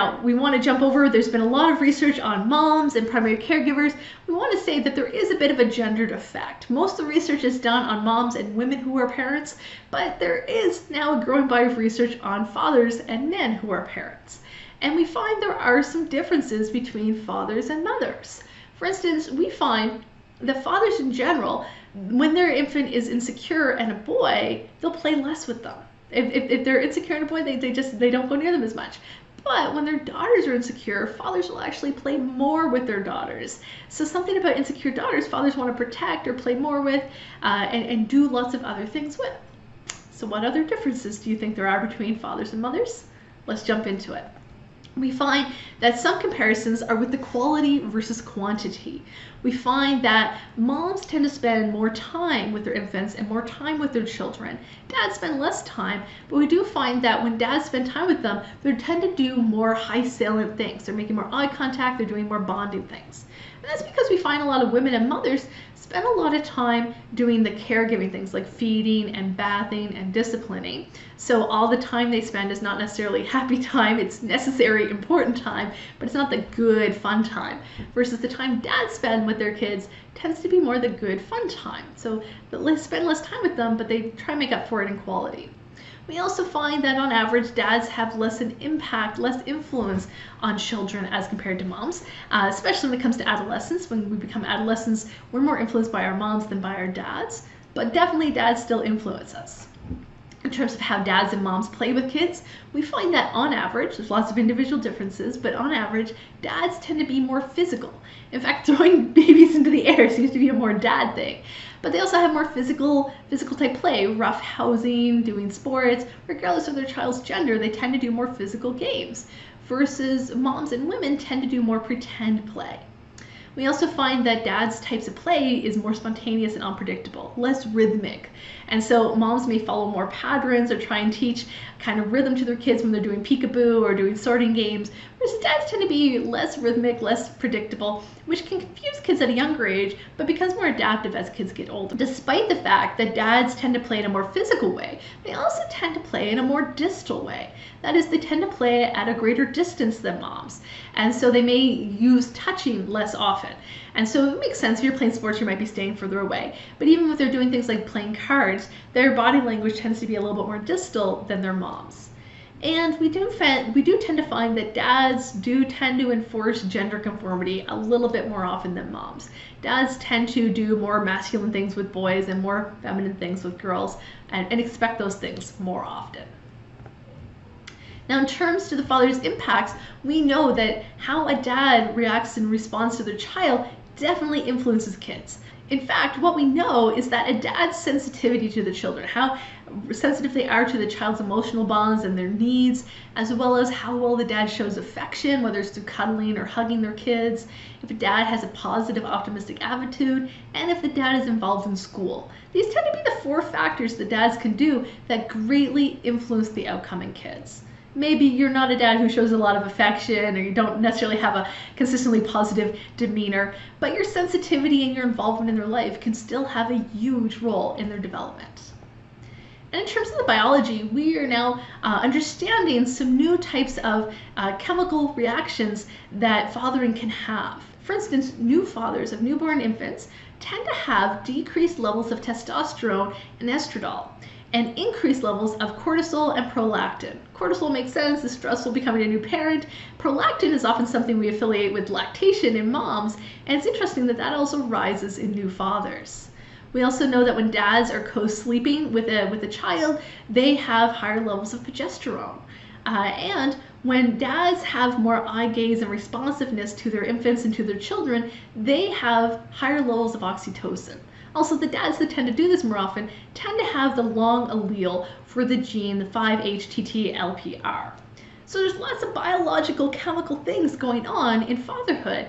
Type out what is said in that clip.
Now, we want to jump over, there's been a lot of research on moms and primary caregivers. We want to say that there is a bit of a gendered effect. Most of the research is done on moms and women who are parents, but there is now a growing body of research on fathers and men who are parents. And we find there are some differences between fathers and mothers. For instance, we find that fathers in general, when their infant is insecure and a boy, they'll play less with them. If they're insecure and a boy, they don't go near them as much. But when their daughters are insecure, fathers will actually play more with their daughters. So something about insecure daughters, fathers want to protect or play more with and do lots of other things with. So what other differences do you think there are between fathers and mothers? Let's jump into it. We find that some comparisons are with the quality versus quantity. We find that moms tend to spend more time with their infants and more time with their children. Dads spend less time, but we do find that when dads spend time with them, they tend to do more high salient things. They're making more eye contact, they're doing more bonding things. And that's because we find a lot of women and mothers spend a lot of time doing the caregiving things like feeding and bathing and disciplining. So all the time they spend is not necessarily happy time, it's necessary, important time, but it's not the good, fun time. Versus the time dads spend with their kids tends to be more the good, fun time. So they spend less time with them, but they try to make up for it in quality. We also find that on average, dads have less an impact, less influence on children as compared to moms, especially when it comes to adolescence. When we become adolescents, we're more influenced by our moms than by our dads, but definitely dads still influence us. In terms of how dads and moms play with kids, we find that on average, there's lots of individual differences, but on average, dads tend to be more physical. In fact, throwing babies into the air seems to be a more dad thing. But they also have more physical type play, rough housing, doing sports. Regardless of their child's gender, they tend to do more physical games, versus moms and women tend to do more pretend play. We also find that dads' types of play is more spontaneous and unpredictable, less rhythmic. And so moms may follow more patterns or try and teach kind of rhythm to their kids when they're doing peekaboo or doing sorting games, whereas dads tend to be less rhythmic, less predictable, which can confuse kids at a younger age, but becomes more adaptive as kids get older. Despite the fact that dads tend to play in a more physical way, they also tend to play in a more distal way. That is, they tend to play at a greater distance than moms. And so they may use touching less often. And so it makes sense if you're playing sports, you might be staying further away. But even if they're doing things like playing cards, their body language tends to be a little bit more distal than their moms. And we do tend to find that dads do tend to enforce gender conformity a little bit more often than moms. Dads tend to do more masculine things with boys and more feminine things with girls and expect those things more often. Now, in terms to the father's impacts, we know that how a dad reacts and responds to their child definitely influences kids. In fact, what we know is that a dad's sensitivity to the children, how sensitive they are to the child's emotional bonds and their needs, as well as how well the dad shows affection, whether it's through cuddling or hugging their kids, if a dad has a positive, optimistic attitude, and if the dad is involved in school. These tend to be the 4 factors that dads can do that greatly influence the outcome in kids. Maybe you're not a dad who shows a lot of affection, or you don't necessarily have a consistently positive demeanor, but your sensitivity and your involvement in their life can still have a huge role in their development. And in terms of the biology, we are now understanding some new types of chemical reactions that fathering can have. For instance, new fathers of newborn infants tend to have decreased levels of testosterone and estradiol, and increased levels of cortisol and prolactin. Cortisol makes sense, it's stressful becoming a new parent. Prolactin is often something we affiliate with lactation in moms, and it's interesting that that also rises in new fathers. We also know that when dads are co-sleeping with a child, they have higher levels of progesterone. And when dads have more eye gaze and responsiveness to their infants and to their children, they have higher levels of oxytocin. Also, the dads that tend to do this more often tend to have the long allele for the gene, the 5-HTT-LPR. So there's lots of biological, chemical things going on in fatherhood.